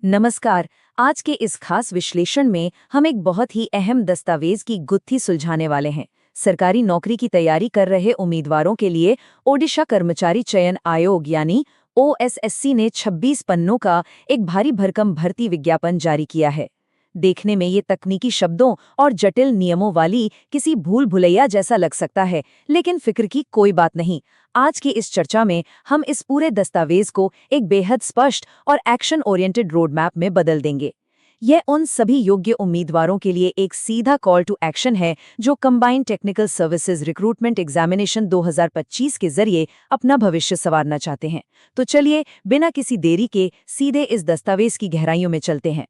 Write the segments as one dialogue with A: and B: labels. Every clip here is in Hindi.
A: नमस्कार। आज के इस खास विश्लेषण में हम एक बहुत ही अहम दस्तावेज की गुत्थी सुलझाने वाले हैं। सरकारी नौकरी की तैयारी कर रहे उम्मीदवारों के लिए ओडिशा कर्मचारी चयन आयोग यानी ओएसएससी ने 26 पन्नों का एक भारी भरकम भर्ती विज्ञापन जारी किया है। देखने में ये तकनीकी शब्दों और जटिल नियमों वाली किसी भूल भुलैया जैसा लग सकता है, लेकिन फिक्र की कोई बात नहीं। आज की इस चर्चा में हम इस पूरे दस्तावेज को एक बेहद स्पष्ट और एक्शन ओरिएंटेड रोड मैप में बदल देंगे। यह उन सभी योग्य उम्मीदवारों के लिए एक सीधा कॉल टू एक्शन है जो combined technical services recruitment examination 2025 के जरिए अपना भविष्य संवारना चाहते हैं। तो चलिए बिना किसी देरी के सीधे इस दस्तावेज की गहराइयों में चलते हैं।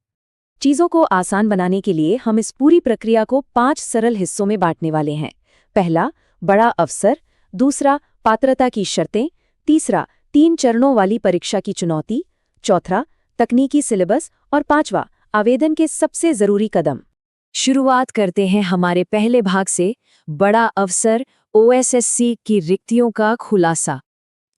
A: चीजों को आसान बनाने के लिए हम इस पूरी प्रक्रिया को 5 सरल हिस्सों में बांटने वाले हैं। पहला, बड़ा अवसर। दूसरा, पात्रता की शर्तें। तीसरा, 3 चरणों वाली परीक्षा की चुनौती। चौथा, तकनीकी सिलेबस। और पांचवा, आवेदन के सबसे जरूरी कदम। शुरुआत करते हैं हमारे पहले भाग से, बड़ा अवसर, ओएसएससी की रिक्तियों का खुलासा।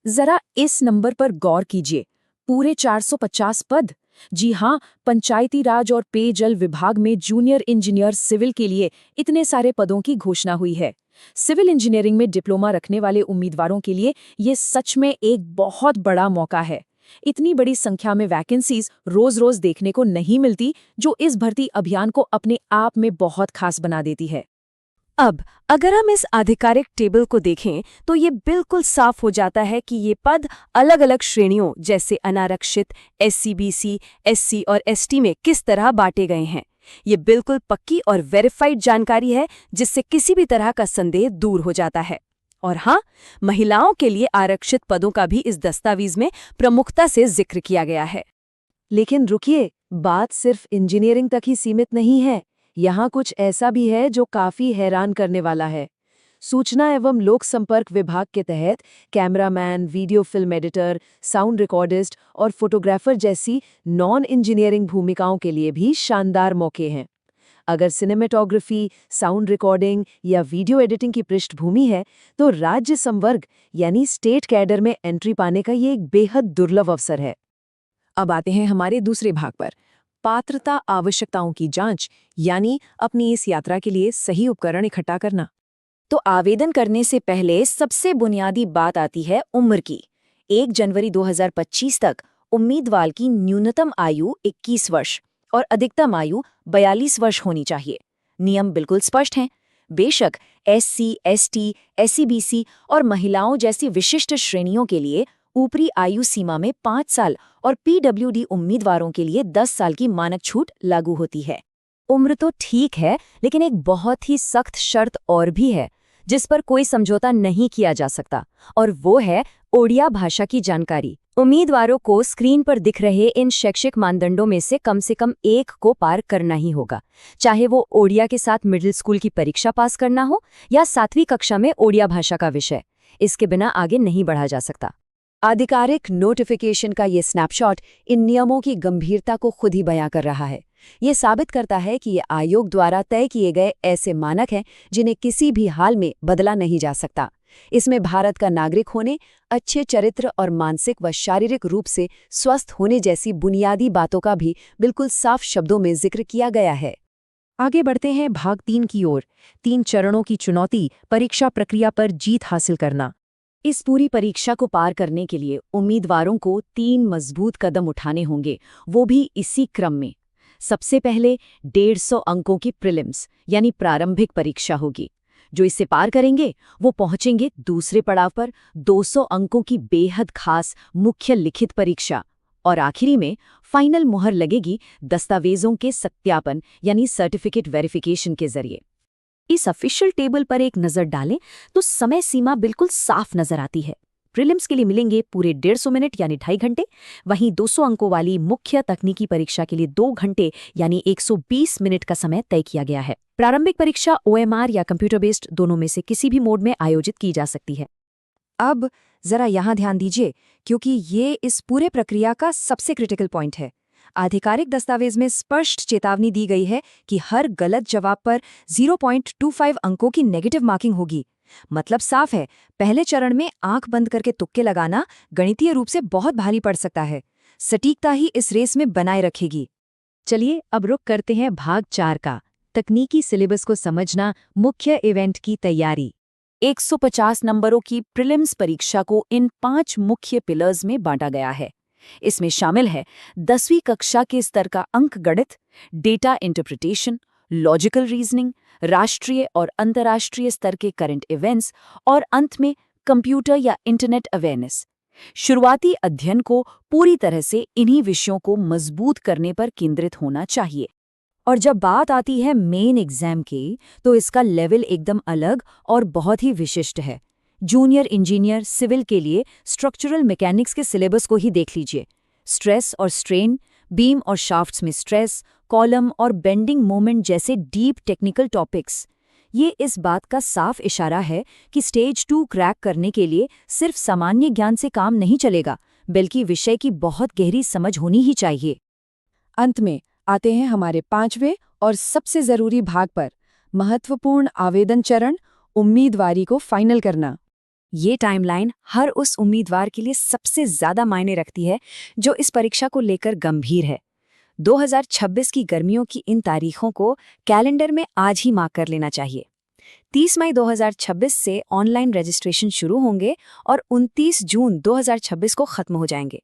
A: जरा इस नंबर पर गौर कीजिए, पूरे 450 पद। जी हाँ, पंचायती राज और पेयजल विभाग में जूनियर इंजीनियर सिविल के लिए इतने सारे पदों की घोषणा हुई है। सिविल इंजीनियरिंग में डिप्लोमा रखने वाले उम्मीदवारों के लिए ये सच में एक बहुत बड़ा मौका है। इतनी बड़ी संख्या में वैकेंसीज रोज-रोज देखने को नहीं मिलती, जो इस भर्ती अभियान को अपने आप में बहुत खास बना देती है। अब अगर हम इस आधिकारिक टेबल को देखें तो ये बिल्कुल साफ हो जाता है कि ये पद अलग अलग श्रेणियों जैसे अनारक्षित, एससी/बीसी, एससी और एसटी में किस तरह बांटे गए हैं। ये बिल्कुल पक्की और वेरीफाइड जानकारी है, जिससे किसी भी तरह का संदेह दूर हो जाता है। और हाँ, महिलाओं के लिए आरक्षित पदों का भी इस दस्तावेज में प्रमुखता से जिक्र किया गया है। लेकिन रुकिए, बात सिर्फ इंजीनियरिंग तक ही सीमित नहीं है। यहाँ कुछ ऐसा भी है जो काफी हैरान करने वाला है। सूचना एवं लोक संपर्क विभाग के तहत cameraman, video film editor, sound recordist और फोटोग्राफर जैसी नॉन इंजीनियरिंग भूमिकाओं के लिए भी शानदार मौके हैं। अगर सिनेमेटोग्राफी, साउंड रिकॉर्डिंग या वीडियो एडिटिंग की पृष्ठभूमि है, तो राज्य संवर्ग यानी स्टेट कैडर में एंट्री पाने का ये एक बेहद दुर्लभ अवसर है। अब आते हैं हमारे दूसरे भाग पर, पात्रता आवश्यकताओं की जांच, यानी अपनी इस यात्रा के लिए सही उपकरण इकट्ठा करना। तो आवेदन करने से पहले सबसे बुनियादी बात आती है उम्र की। 1 जनवरी 2025 तक उम्मीदवार की न्यूनतम आयु 21 वर्ष और अधिकतम आयु 42 वर्ष होनी चाहिए। नियम बिल्कुल स्पष्ट हैं। बेशक एससी, एसटी, एससी/बीसी और महिलाओं जैसी विशिष्ट श्रेणियों के लिए ऊपरी आयु सीमा में 5 साल और पीडब्ल्यूडी उम्मीदवारों के लिए 10 साल की मानक छूट लागू होती है। उम्र तो ठीक है, लेकिन एक बहुत ही सख्त शर्त और भी है, जिस पर कोई समझौता नहीं किया जा सकता, और वो है ओडिया भाषा की जानकारी। उम्मीदवारों को स्क्रीन पर दिख रहे इन शैक्षिक मानदंडों में से कम एक को पार करना ही होगा, चाहे वो ओडिया के साथ मिडिल स्कूल की परीक्षा पास करना हो या 7वीं कक्षा में ओडिया भाषा का विषय। इसके बिना आगे नहीं बढ़ा जा सकता। आधिकारिक नोटिफिकेशन का ये स्नैपशॉट इन नियमों की गंभीरता को खुद ही बयां कर रहा है। ये साबित करता है कि ये आयोग द्वारा तय किए गए ऐसे मानक हैं जिन्हें किसी भी हाल में बदला नहीं जा सकता। इसमें भारत का नागरिक होने, अच्छे चरित्र और मानसिक व शारीरिक रूप से स्वस्थ होने जैसी बुनियादी बातों का भी बिल्कुल साफ शब्दों में जिक्र किया गया है। आगे बढ़ते हैं भाग 3 की ओर, 3 चरणों की चुनौती, परीक्षा प्रक्रिया पर जीत हासिल करना। इस पूरी परीक्षा को पार करने के लिए उम्मीदवारों को 3 मजबूत कदम उठाने होंगे, वो भी इसी क्रम में। सबसे पहले 150 अंकों की प्रीलिम्स यानी प्रारंभिक परीक्षा होगी। जो इसे पार करेंगे वो पहुंचेंगे दूसरे पड़ाव पर, 200 अंकों की बेहद खास मुख्य लिखित परीक्षा। और आखिरी में फाइनल मुहर लगेगी दस्तावेजों के सत्यापन यानी सर्टिफिकेट वेरिफिकेशन के जरिए। इस ऑफिशियल टेबल पर एक नजर डालें तो समय सीमा बिल्कुल साफ नजर आती है। प्रीलिम्स के लिए मिलेंगे पूरे 150 मिनट यानी 2.5 घंटे, वहीं 200 अंकों वाली मुख्य तकनीकी परीक्षा के लिए 2 घंटे यानी 120 मिनट का समय तय किया गया है। प्रारंभिक परीक्षा ओएमआर या कंप्यूटर बेस्ड दोनों में से किसी भी मोड में आयोजित की जा सकती है। अब जरा यहाँ ध्यान दीजिए, क्योंकि ये इस पूरे प्रक्रिया का सबसे क्रिटिकल पॉइंट है। आधिकारिक दस्तावेज में स्पष्ट चेतावनी दी गई है कि हर गलत जवाब पर 0.25 अंकों की नेगेटिव मार्किंग होगी। मतलब साफ है, पहले चरण में आंख बंद करके तुक्के लगाना गणितीय रूप से बहुत भारी पड़ सकता है। सटीकता ही इस रेस में बनाए रखेगी। चलिए अब रुक करते हैं भाग 4 का, तकनीकी सिलेबस को समझना, मुख्य इवेंट की तैयारी। 150 नंबरों की प्रीलिम्स परीक्षा को इन 5 मुख्य पिलर्स में बांटा गया है। इसमें शामिल है 10वीं कक्षा के स्तर का अंकगणित, डेटा इंटरप्रिटेशन, लॉजिकल रीजनिंग, राष्ट्रीय और अंतर्राष्ट्रीय स्तर के करंट इवेंट्स और अंत में कंप्यूटर या इंटरनेट अवेयरनेस। शुरुआती अध्ययन को पूरी तरह से इन्हीं विषयों को मजबूत करने पर केंद्रित होना चाहिए। और जब बात आती है मेन एग्जाम की, तो इसका लेवल एकदम अलग और बहुत ही विशिष्ट है। जूनियर इंजीनियर सिविल के लिए स्ट्रक्चरल मैकेनिक्स के सिलेबस को ही देख लीजिए। स्ट्रेस और स्ट्रेन, बीम और शाफ्ट्स में स्ट्रेस, कॉलम और बेंडिंग मोमेंट जैसे डीप टेक्निकल टॉपिक्स। ये इस बात का साफ इशारा है कि स्टेज 2 क्रैक करने के लिए सिर्फ सामान्य ज्ञान से काम नहीं चलेगा, बल्कि विषय की बहुत गहरी समझ होनी ही चाहिए। अंत में आते हैं हमारे 5वें और सबसे जरूरी भाग पर, महत्वपूर्ण आवेदन चरण, उम्मीदवारी को फाइनल करना। ये टाइमलाइन हर उस उम्मीदवार के लिए सबसे ज्यादा मायने रखती है जो इस परीक्षा को लेकर गंभीर है। 2026 की गर्मियों की इन तारीखों को कैलेंडर में आज ही मार्क कर लेना चाहिए। 30 मई 2026 से ऑनलाइन रजिस्ट्रेशन शुरू होंगे और 29 जून 2026 को खत्म हो जाएंगे।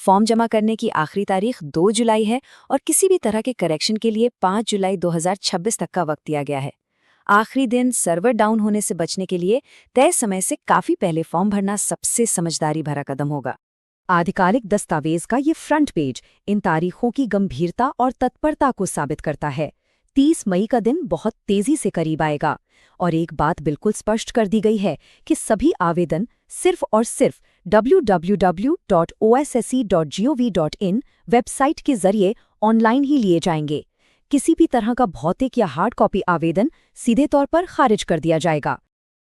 A: फॉर्म जमा करने की आखिरी तारीख 2 जुलाई है और किसी भी तरह के करेक्शन के लिए 5 जुलाई 2026 तक का वक्त दिया गया है। आखिरी दिन सर्वर डाउन होने से बचने के लिए तय समय से काफी पहले फॉर्म भरना सबसे समझदारी भरा कदम होगा। आधिकारिक दस्तावेज का ये फ्रंट पेज इन तारीखों की गंभीरता और तत्परता को साबित करता है। 30 मई का दिन बहुत तेजी से करीब आएगा और एक बात बिल्कुल स्पष्ट कर दी गई है कि सभी आवेदन सिर्फ और सिर्फ www.osse.gov.in वेबसाइट के जरिए ऑनलाइन ही लिए जाएंगे। किसी भी तरह का भौतिक या हार्ड कॉपी आवेदन सीधे तौर पर खारिज कर दिया जाएगा।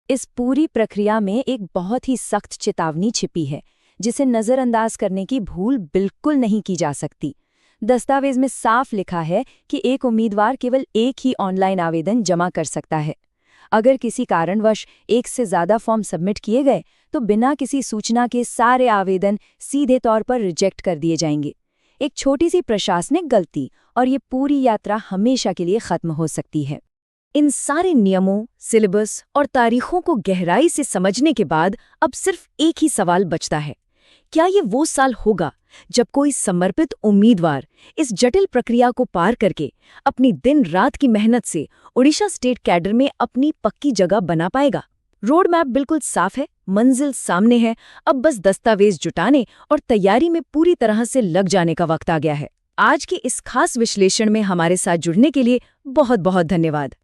A: इस पूरी प्रक्रिया में एक बहुत ही सख्त चेतावनी छिपी है, जिसे नज़रअंदाज करने की भूल बिल्कुल नहीं की जा सकती। दस्तावेज में साफ लिखा है कि एक उम्मीदवार केवल एक ही ऑनलाइन आवेदन जमा कर सकता है। अगर किसी कारणवश एक से ज़्यादा फॉर्म सबमिट किए गए तो बिना किसी सूचना के सारे आवेदन सीधे तौर पर रिजेक्ट कर दिए जाएंगे। एक छोटी सी प्रशासनिक गलती और ये पूरी यात्रा हमेशा के लिए खत्म हो सकती है। इन सारे नियमों, सिलेबस और तारीखों को गहराई से समझने के बाद अब सिर्फ एक ही सवाल बचता है, क्या ये वो साल होगा जब कोई समर्पित उम्मीदवार इस जटिल प्रक्रिया को पार करके अपनी दिन रात की मेहनत से ओडिशा स्टेट कैडर में अपनी पक्की जगह बना पाएगा? रोड मैप बिल्कुल साफ है, मंजिल सामने है, अब बस दस्तावेज जुटाने और तैयारी में पूरी तरह से लग जाने का वक्त आ गया है। आज के इस खास विश्लेषण में हमारे साथ जुड़ने के लिए बहुत बहुत धन्यवाद।